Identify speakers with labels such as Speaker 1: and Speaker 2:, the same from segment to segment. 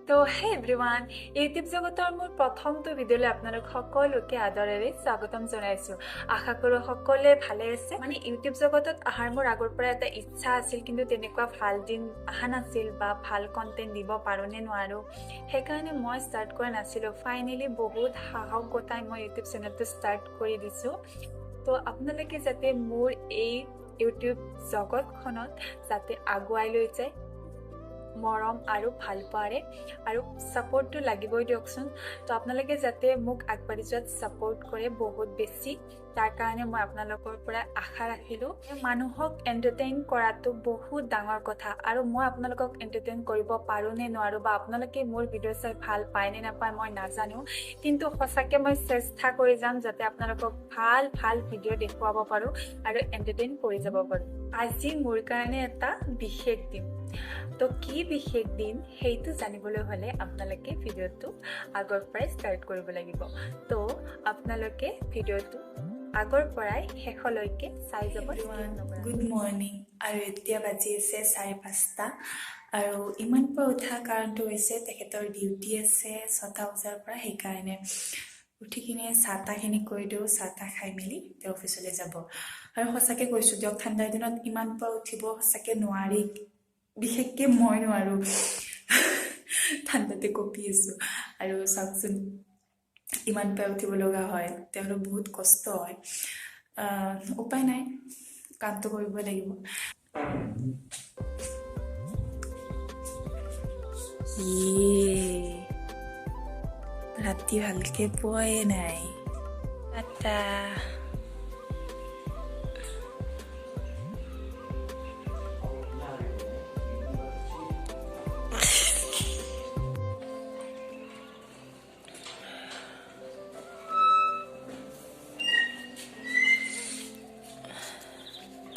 Speaker 1: তো হে everyone, YouTube জগতৰ মোৰ প্ৰথমটো ভিডিঅ'লৈ আপোনালোক সকলোকে আদৰেৰে স্বাগতম জনাইছোঁ। আশা কৰোঁ সকলোৱে ভালে আছে। মানে ইউটিউব জগতত অহাৰ মোৰ আগৰ পৰা এটা ইচ্ছা আছিল, কিন্তু তেনেকুৱা ভাল দিন অহা নাছিল বা ভাল কণ্টেণ্ট দিব পাৰোঁ নে নোৱাৰোঁ, সেইকাৰণে মই ষ্টাৰ্ট কৰা নাছিলোঁ। ফাইনেলি বহুত সাহস গোটাই মই ইউটিউব চেনেলটো ষ্টাৰ্ট কৰি দিছোঁ। তো আপোনালোকে যাতে মোৰ এই ইউটিউব জগতখনত যাতে আগুৱাই লৈ যায়, মৰম আৰু ভাল পোৱাৰে আৰু ছাপোৰ্টটো লাগিবই দিয়কচোন। তো আপোনালোকে যাতে মোক আগবাঢ়ি যোৱাত ছাপোৰ্ট কৰে বহুত বেছি, তাৰ কাৰণে মই আপোনালোকৰ পৰা আশা ৰাখিলোঁ। মানুহক এণ্টাৰটেইন কৰাটো বহুত ডাঙৰ কথা, আৰু মই আপোনালোকক এণ্টাৰটেইন কৰিব পাৰোঁ নে নোৱাৰোঁ, বা আপোনালোকে মোৰ ভিডিঅ' চাই ভাল পায় নে নাপায় মই নাজানো, কিন্তু সঁচাকৈ মই চেষ্টা কৰি যাম যাতে আপোনালোকক ভাল ভাল ভিডিঅ' দেখুৱাব পাৰোঁ আৰু এণ্টাৰটেইন কৰি যাব পাৰোঁ। আজি মোৰ কাৰণে এটা বিশেষ দিন। তো কি বিশেষ দিন সেইটো জানিবলৈ হ'লে আপোনালোকে ভিডিঅ'টো আগৰ পৰাই ষ্টাৰ্ট কৰিব লাগিব। তো আপোনালোকে ভিডিঅ'টো আগৰ পৰাই শেষলৈকে চাই যাব। গুড মৰ্ণিং, আৰু এতিয়া বাজি আছে 5:30, আৰু ইমান পৰা উঠা কাৰণটো হৈছে তেখেতৰ ডিউটি আছে 6টা বজাৰ পৰা, সেইকাৰণে উঠি কিনে চাহ তাহখিনি কৰি দিওঁ। চাহ তাহ খাই মেলি তেওঁ অফিচলৈ যাব। আৰু সঁচাকৈ কৈছোঁ দিয়ক, ঠাণ্ডাৰ দিনত ইমান পৰা উঠিব সঁচাকৈ নোৱাৰি, বিশেষকৈ মই নোৱাৰোঁ। ঠাণ্ডাতে কঁপি আছোঁ। আৰু চাওকচোন, ইমান পৰা উঠিব লগা হয়, তেওঁলোকৰ বহুত কষ্ট হয়। উপায় নাই, কামটো কৰিব লাগিব। ৰাতি ভালকৈ পোৱাই নাই। টাটা।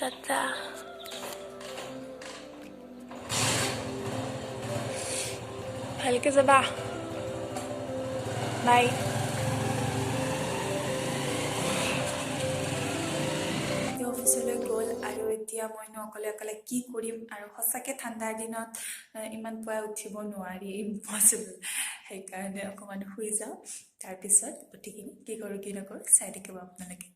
Speaker 1: টাটা। ভালকৈ যাবা, বাই। অফিচলৈ গ'ল, আৰু এতিয়া মইনো অকলে অকলে কি কৰিম। আৰু সঁচাকৈ ঠাণ্ডাৰ দিনত ইমান পুৱা উঠিব নোৱাৰি, ইম্পচিবল। সেইকাৰণে অকণমান শুই যাওঁ, তাৰপিছত উঠি কিনে কি কৰোঁ কি নকৰোঁ চাই থাকিব আপোনালোকে।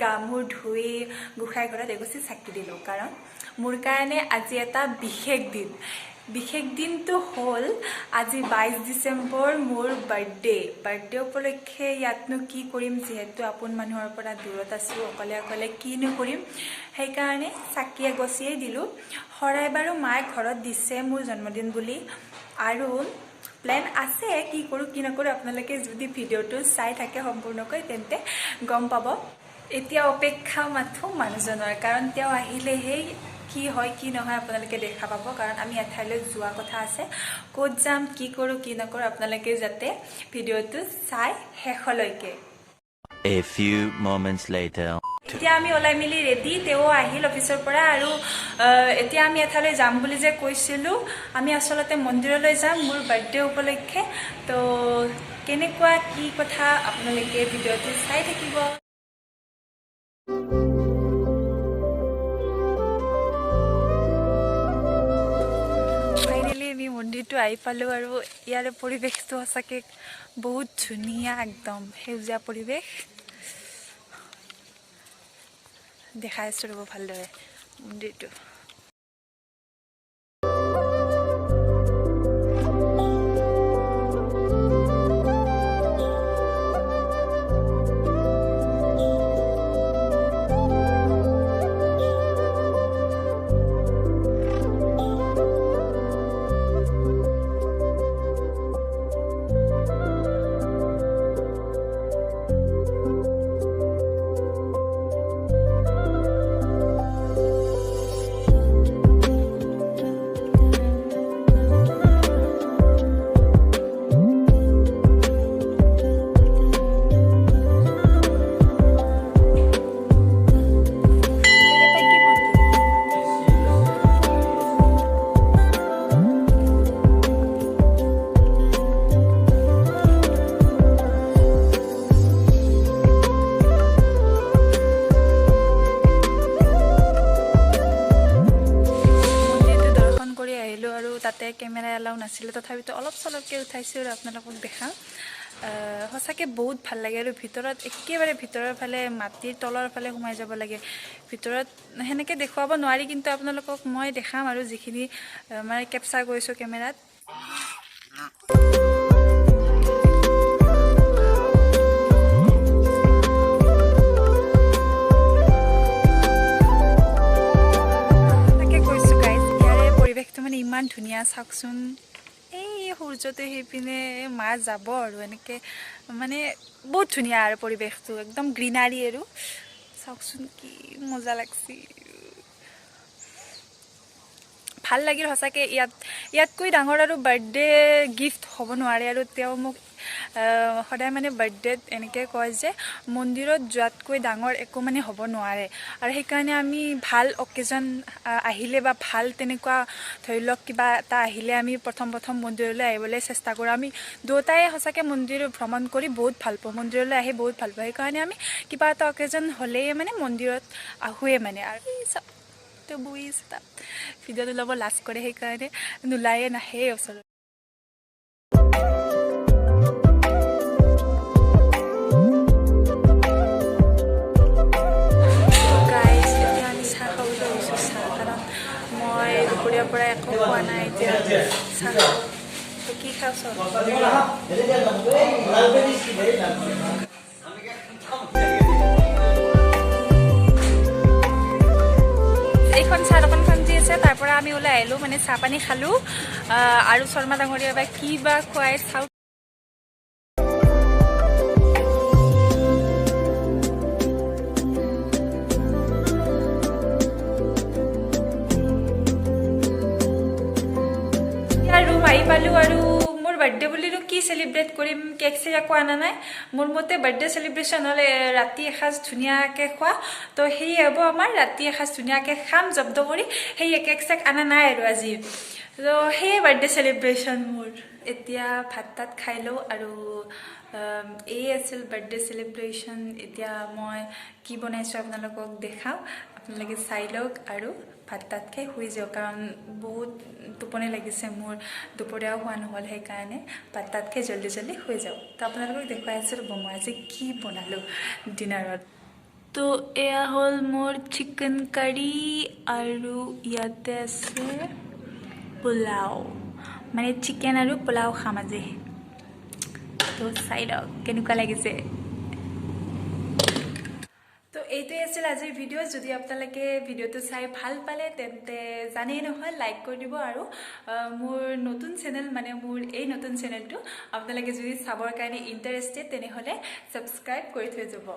Speaker 1: গা মূৰ ধুই গোসাঁই ঘৰত এগছি চাকি দিলোঁ, কাৰণ মোৰ কাৰণে আজি এটা বিশেষ দিন। বিশেষ দিনটো হ'ল আজি 22 ডিচেম্বৰ, মোৰ বাৰ্থডে উপলক্ষে ইয়াতনো কি কৰিম, যিহেতু আপোন মানুহৰ পৰা দূৰত আছোঁ, অকলে অকলে কিনো কৰিম, সেইকাৰণে চাকি এগছিয়েই দিলোঁ। শৰাই বাৰু মায়ে ঘৰত দিছে মোৰ জন্মদিন বুলি, আৰু প্লেন আছে কি কৰোঁ কি নকৰোঁ, আপোনালোকে যদি ভিডিঅ'টো চাই থাকে সম্পূৰ্ণকৈ তেন্তে গম পাব। এতিয়া অপেক্ষা মাথোঁ মানুহজনৰ, কাৰণ তেওঁ আহিলেহে কি হয় কি নহয় আপোনালোকে দেখা পাব। কাৰণ আমি এঠাইলৈ যোৱা কথা আছে, ক'ত যাম কি কৰোঁ কি নকৰোঁ আপোনালোকে যাতে ভিডিঅ'টো চাই শেষলৈকে।
Speaker 2: A few moments later.
Speaker 1: এতিয়া আমি ওলাই মেলি ৰেডি, তেওঁ আহিল অফিচৰ পৰা, আৰু এতিয়া আমি এঠাইলৈ যাম বুলি যে কৈছিলোঁ, আমি আচলতে মন্দিৰলৈ যাম মোৰ বাৰ্থডে উপলক্ষে। তো কেনেকুৱা কি কথা আপোনালোকে ভিডিঅ'টো চাই থাকিব। ফাইনেলি আমি মন্দিৰটো আহি পালোঁ আৰু ইয়াৰে পৰিৱেশটো সঁচাকৈ বহুত ধুনীয়া একদম সেউজীয়া পৰিৱেশ দেখাই আছোঁ ৰ'ব ভালদৰে মন্দিৰটো তাতে কেমেৰা এলাও নাছিলে তথাপিতো অলপ চলপকৈ উঠাইছোঁ আৰু আপোনালোকক দেখাওঁ সঁচাকৈ বহুত ভাল লাগে আৰু ভিতৰত একেবাৰে ভিতৰৰ ফালে মাটিৰ তলৰ ফালে সোমাই যাব লাগে ভিতৰত সেনেকৈ দেখুৱাব নোৱাৰি কিন্তু আপোনালোকক মই দেখাম আৰু যিখিনি মানে কেপচাৰ কৰিছোঁ কেমেৰাত ইমান ধুনীয়া চাওকচোন এই সূৰ্যটো সেইপিনে মাছ যাব আৰু এনেকৈ মানে বহুত ধুনীয়া আৰু পৰিৱেশটো একদম গ্ৰীনাৰী আৰু চাওকচোন কি মজা লাগছে ভাল লাগিল সঁচাকৈ ইয়াতকৈ ডাঙৰ আৰু বাৰ্থডে গিফ্ট হ'ব নোৱাৰে আৰু তেওঁ মোক সদায় মানে বাৰ্থডেত এনেকৈ কয় যে মন্দিৰত যোৱাতকৈ ডাঙৰ একো মানে হ'ব নোৱাৰে আৰু সেইকাৰণে আমি ভাল অকেজন আহিলে বা ভাল তেনেকুৱা ধৰি লওক কিবা এটা আহিলে আমি প্ৰথম মন্দিৰলৈ আহিবলৈ চেষ্টা কৰোঁ আমি দুয়োটাই সঁচাকৈ মন্দিৰ ভ্ৰমণ কৰি বহুত ভাল পাওঁ মন্দিৰলৈ আহি বহুত ভাল পাওঁ সেইকাৰণে আমি কিবা এটা অকেজন হ'লেই মানে মন্দিৰত আহোঁৱে মানে আৰু বহি তাত ভিডিঅ'টো ল'ব লাজ কৰে সেইকাৰণে নোলায়ে নাহে ওচৰত মই দুপৰীয়াৰ পৰা একো খোৱা নাই এতিয়া চাহ কি খাওঁছ এইখন চাহ দোকানখন যি আছে তাৰ পৰা আমি ওলাই আহিলোঁ মানে চাহ পানী খালোঁ আৰু শৰ্মা ডাঙৰীয়া বা কি বা খুৱাই চাওঁ আহি পালোঁ আৰু মোৰ বাৰ্থডে বুলিনো কি চেলিব্ৰেট কৰিম কেক চেক একো অনা নাই মোৰ মতে বাৰ্থডে চেলিব্ৰেশ্যন হ'লে ৰাতি এসাঁজ ধুনীয়াকৈ খোৱা তো সেই হ'ব আমাৰ ৰাতি এসাঁজ ধুনীয়াকৈ খাম জব্দ কৰি সেই কেক চেক অনা নাই আৰু আজি তো সেই বাৰ্থডে চেলিব্ৰেশ্যন মোৰ এতিয়া ভাত তাত খাই লওঁ আৰু এই আছিল বাৰ্থডে চেলিব্ৰেশ্যন এতিয়া মই কি বনাইছোঁ আপোনালোকক দেখাওঁ আপোনালোকে চাই লওক আৰু ভাত তাত খাই শুই যাওঁ কাৰণ বহুত টোপনি লাগিছে মোৰ দুপৰীয়াও খোৱা নহ'ল সেইকাৰণে ভাত তাত খাই জল্দি শুই যাওঁ তো আপোনালোকক দেখুৱাই আছোঁ মই আজি কি বনালোঁ ডিনাৰত তো এয়া হ'ল মোৰ চিকেন কাৰী আৰু ইয়াতে আছে পোলাও মানে চিকেন আৰু পোলাও খাম আজি তো চাই লওক কেনেকুৱা লাগিছে তো এইটোৱে আছিল আজিৰ ভিডিঅ' যদি আপোনালোকে ভিডিঅ'টো চাই ভাল পালে তেন্তে জানেই নহয় লাইক কৰি দিব আৰু মোৰ নতুন চেনেল মানে মোৰ এই নতুন চেনেলটো আপোনালোকে যদি চাবৰ কাৰণে ইণ্টাৰেষ্টেড তেনেহ'লে ছাবস্ক্ৰাইব কৰি থৈ যাব